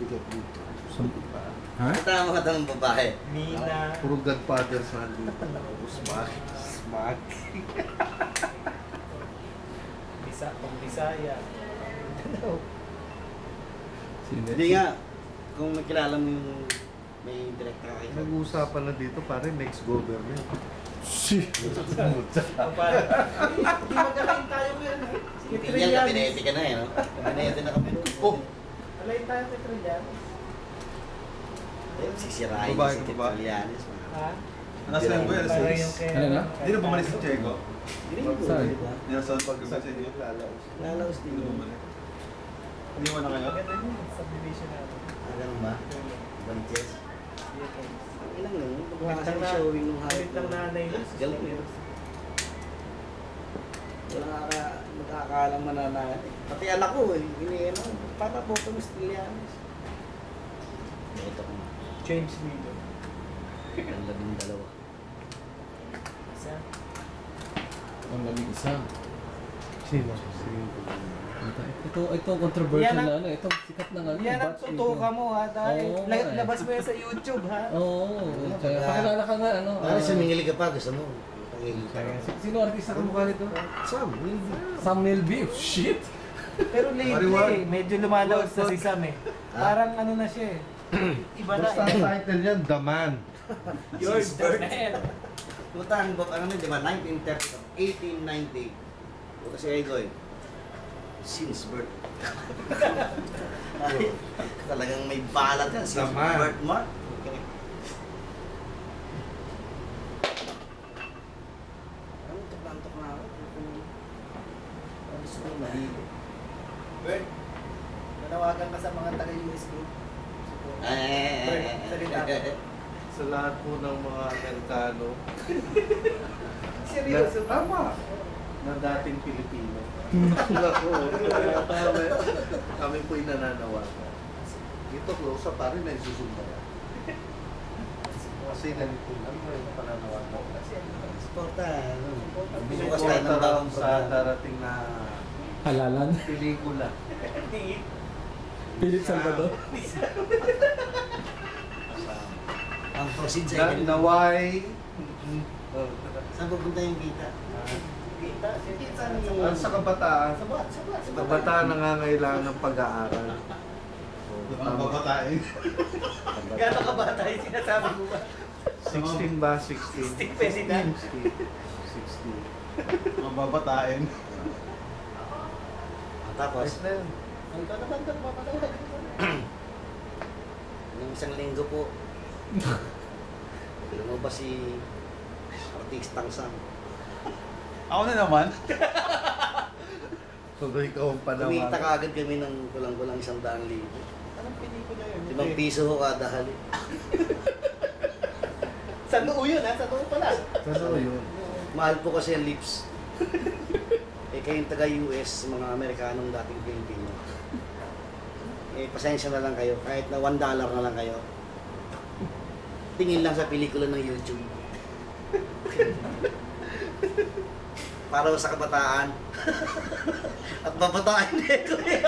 bigat dito. Ha? Tama ka ng babae. Nina. Puro Godfather sa dito. Smack. Smack. Bisaya. Hindi nga, kung makilala mo yung may direkta kayo. Nag-uusapan na dito, pare, next government. Hindi magkakain tayo ngayon. Tingnan ka, pinete ka na eh, no? Pinete na kami. Oh! Alayin tayo kay Trillanes. Ayun, sisirain Babae si ka ba? Trillanes. Ha? Nasa yung buwan, Para yung kay... Ano na? Hindi na bumalik si Chego. Gringo, Saan? di ba? Hindi na sa pag-ibig sa inyo. Lalaos Hindi din na yun. bumalik. Hindi mo na kayo? Maganda yun, subdivision natin. Ah, ganun ba? Bunches? Ilang lang yun? Wait Pagkakasya lang na, showing nung wait lang nanay mo. Galing yun. Wala ka magkakalang mananayan. Pati anak ko eh, ano, para po kami Trillanes. Ito ko na. James Widow. Ang labing dalawa. Isa. Ang galing isa. Sino? Ito controversial Yan ang- na ano. Ito sikat na ano. Yan ang batch tutuka ito. mo ha, dahil Oo, nga eh. labas mo yan sa YouTube ha. Oo. Kaya pakilala ka nga ano. Ano, sumingili ka pa, gusto mo? Pagiging ka. Sino artista ka mukha nito? Sam, Wilby. Sam Nelby. Shit! Pero lately Mariwan. eh, medyo lumalaw sa si Sam eh. Parang ano na siya eh. Iba na Basta ang title niyan, The Man. You're the man. Putang, ano di ba, 1930, 1890. Puta si Egoy. Since birth. Ay, talagang may balat yan. Since Tama. birth mo. Okay. Ang antok na ako. Ang gusto ko mahilo. Bert, nanawagan ka sa mga taga-US group. Salita ka. Sa lahat po ng mga Amerikano. Seryoso? Tama. Na dating Pilipino. Kami po'y nananawagan. Ito close up pa rin na isusumba yan. Kasi ganito lang yung pananawagan. Sporta. Bukas Bukas tayo ng bagong sa programa. darating na Halalan. pelikula. Philip Salvador. Ang proceed sa inyo. Naway. Saan pupunta yung kita? Kita, kita Ang sa kabataan, Sabat. kabataan nangangailangan ng pag-aaral. Ang babatain. Gano'n ka bata yung sinasabi mo ba? 16 ba? 16? 16 pwede na. 16. Ang babatain. Tapos, Ayos na yun. Ang ikaw naman doon, papatawag. nung isang linggo po, lumabas si artistang Sam. Ako na naman. Tuloy ka ang Kumita panawagan. ka agad kami ng kulang-kulang 100,000. Anong pelikula yun? 5 piso ho kada hali. Sa noo yun ha, sa noo pala. Ano yun? Mahal po kasi ang lips. Eh kayong taga-US, mga Amerikanong dating Pilipino. Eh pasensya na lang kayo, kahit na $1 na lang kayo. Tingin lang sa pelikula ng YouTube. Para sa kabataan. At babataan nito eh.